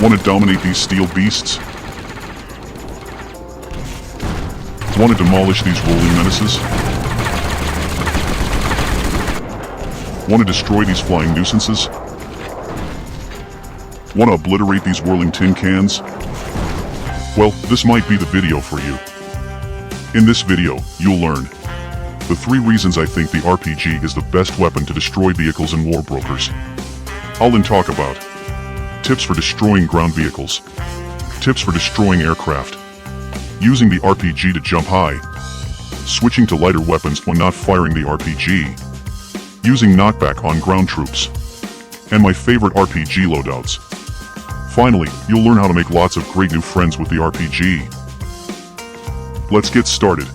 Want to dominate these steel beasts? Want to demolish these rolling menaces? Want to destroy these flying nuisances? Want to obliterate these whirling tin cans? Well, this might be the video for you. In this video, you'll learn the 3 reasons I think the RPG is the best weapon to destroy vehicles and war brokers. I'll then talk about tips for destroying ground vehicles, tips for destroying aircraft, using the RPG to jump high, switching to lighter weapons when not firing the RPG, using knockback on ground troops, and my favorite RPG loadouts. Finally, you'll learn how to make lots of great new friends with the RPG. Let's get started.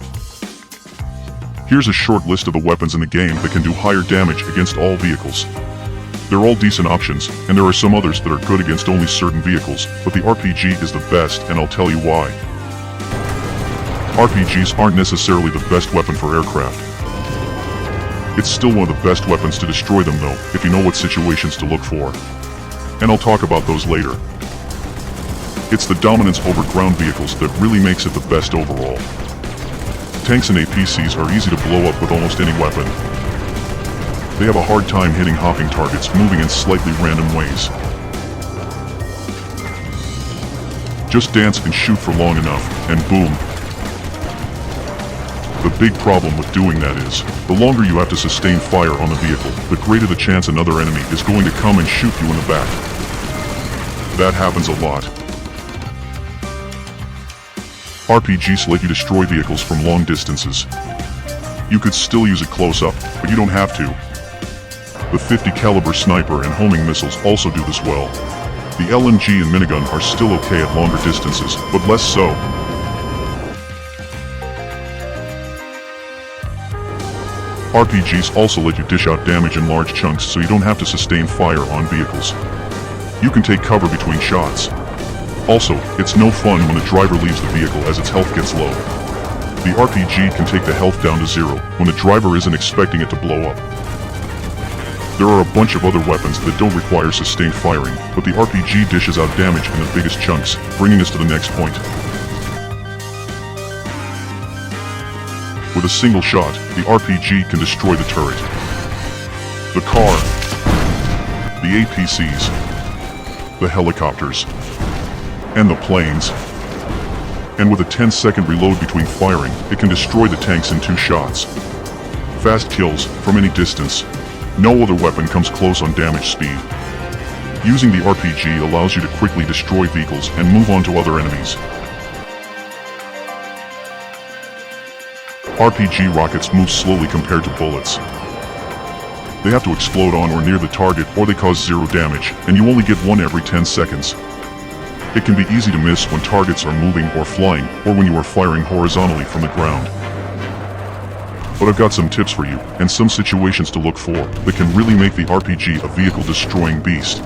Here's a short list of the weapons in the game that can do higher damage against all vehicles. They're all decent options, and there are some others that are good against only certain vehicles, but the RPG is the best, and I'll tell you why. RPGs aren't necessarily the best weapon for aircraft. It's still one of the best weapons to destroy them though, if you know what situations to look for. And I'll talk about those later. It's the dominance over ground vehicles that really makes it the best overall. Tanks and APCs are easy to blow up with almost any weapon. They have a hard time hitting hopping targets moving in slightly random ways. Just dance and shoot for long enough, and boom. The big problem with doing that is, the longer you have to sustain fire on the vehicle, the greater the chance another enemy is going to come and shoot you in the back. That happens a lot. RPGs let you destroy vehicles from long distances. You could still use it close up, but you don't have to. The 50 caliber sniper and homing missiles also do this well. The LMG and minigun are still okay at longer distances, but less so. RPGs also let you dish out damage in large chunks so you don't have to sustain fire on vehicles. You can take cover between shots. Also, it's no fun when the driver leaves the vehicle as its health gets low. The RPG can take the health down to 0 when the driver isn't expecting it to blow up. There are a bunch of other weapons that don't require sustained firing, but the RPG dishes out damage in the biggest chunks, bringing us to the next point. With a single shot, the RPG can destroy the turret, the car, the APCs, the helicopters, and the planes. And with a 10-second reload between firing, it can destroy the tanks in 2 shots. Fast kills from any distance. No other weapon comes close on damage speed. Using the RPG allows you to quickly destroy vehicles and move on to other enemies. RPG rockets move slowly compared to bullets. They have to explode on or near the target or they cause 0 damage, and you only get 1 every 10 seconds. It can be easy to miss when targets are moving or flying, or when you are firing horizontally from the ground. But I've got some tips for you, and some situations to look for, that can really make the RPG a vehicle-destroying beast.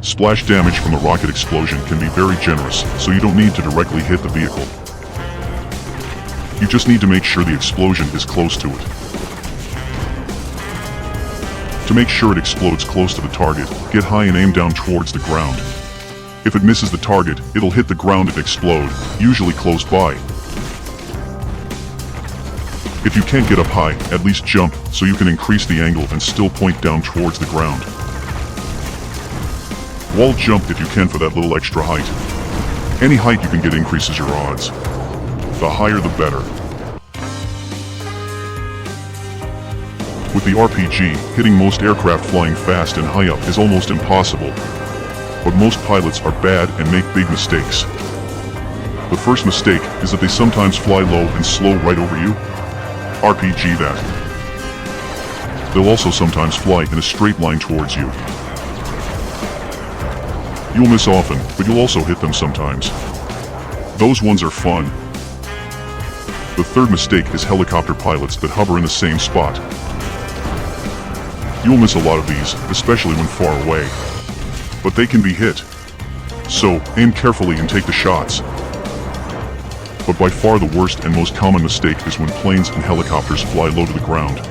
Splash damage from a rocket explosion can be very generous, so you don't need to directly hit the vehicle. You just need to make sure the explosion is close to it. To make sure it explodes close to the target, get high and aim down towards the ground. If it misses the target, it'll hit the ground and explode, usually close by. If you can't get up high, at least jump, so you can increase the angle and still point down towards the ground. Wall jump if you can for that little extra height. Any height you can get increases your odds. The higher the better. With the RPG, hitting most aircraft flying fast and high up is almost impossible. But most pilots are bad and make big mistakes. The first mistake is that they sometimes fly low and slow right over you. RPG that. They'll also sometimes fly in a straight line towards you. You'll miss often, but you'll also hit them sometimes. Those ones are fun. The third mistake is helicopter pilots that hover in the same spot. You'll miss a lot of these, especially when far away. But they can be hit. So, aim carefully and take the shots. But by far the worst and most common mistake is when planes and helicopters fly low to the ground.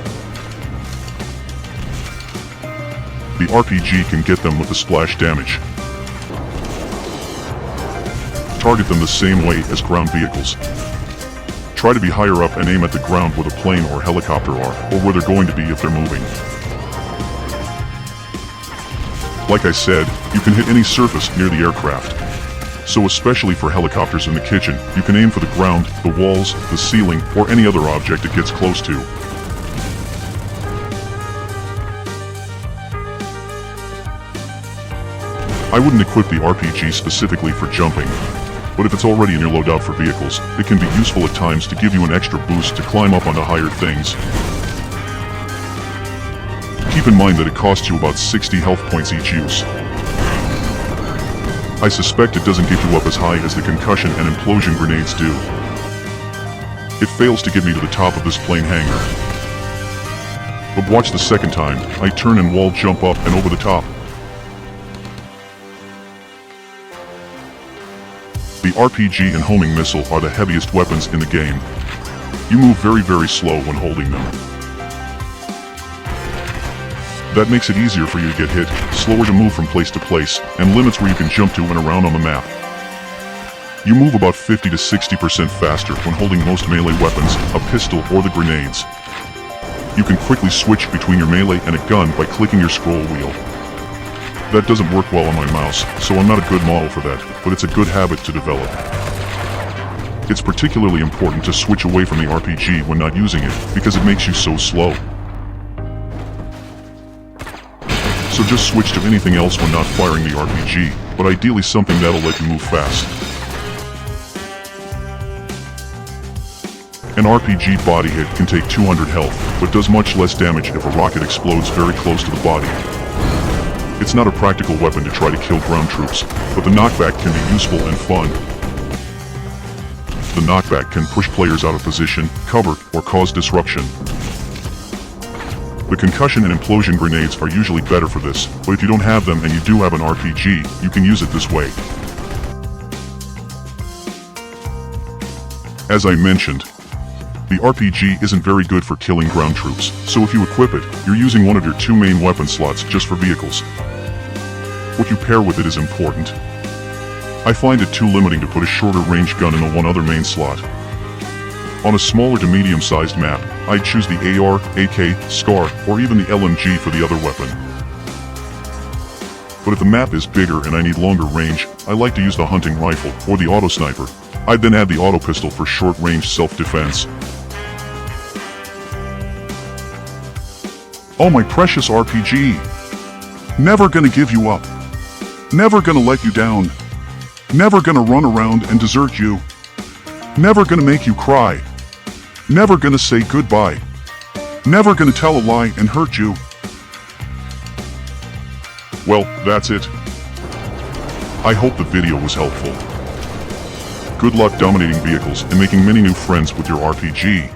the RPG can get them with the splash damage. Target them the same way as ground vehicles. Try to be higher up and aim at the ground where the plane or helicopter are, or where they're going to be if they're moving. Like I said, you can hit any surface near the aircraft. So especially for helicopters in the kitchen, you can aim for the ground, the walls, the ceiling, or any other object it gets close to. I wouldn't equip the RPG specifically for jumping, but if it's already in your loadout for vehicles, it can be useful at times to give you an extra boost to climb up onto higher things. Keep in mind that it costs you about 60 health points each use. I suspect it doesn't get you up as high as the concussion and implosion grenades do. It fails to get me to the top of this plane hangar. But watch the second time, I turn and wall jump up and over the top. The RPG and homing missile are the heaviest weapons in the game. You move very slow when holding them. That makes it easier for you to get hit, slower to move from place to place, and limits where you can jump to and around on the map. You move about 50 to 60% faster when holding most melee weapons, a pistol or the grenades. You can quickly switch between your melee and a gun by clicking your scroll wheel. That doesn't work well on my mouse, so I'm not a good model for that, but it's a good habit to develop. It's particularly important to switch away from the RPG when not using it, because it makes you so slow. So just switch to anything else when not firing the RPG, but ideally something that'll let you move fast. An RPG body hit can take 200 health, but does much less damage if a rocket explodes very close to the body. It's not a practical weapon to try to kill ground troops, but the knockback can be useful and fun. The knockback can push players out of position, cover, or cause disruption. The concussion and implosion grenades are usually better for this, but if you don't have them and you do have an RPG, you can use it this way. As I mentioned, the RPG isn't very good for killing ground troops, so if you equip it, you're using one of your two main weapon slots just for vehicles. What you pair with it is important. I find it too limiting to put a shorter range gun in the one other main slot. On a smaller to medium-sized map, I'd choose the AR, AK, SCAR, or even the LMG for the other weapon. But if the map is bigger and I need longer range, I like to use the hunting rifle or the auto sniper. I'd then add the auto pistol for short-range self-defense. Oh, my precious RPG! Never gonna give you up. Never gonna let you down. Never gonna run around and desert you. Never gonna make you cry. Never gonna say goodbye. Never gonna tell a lie and hurt you. Well, that's it. I hope the video was helpful. Good luck dominating vehicles and making many new friends with your RPG.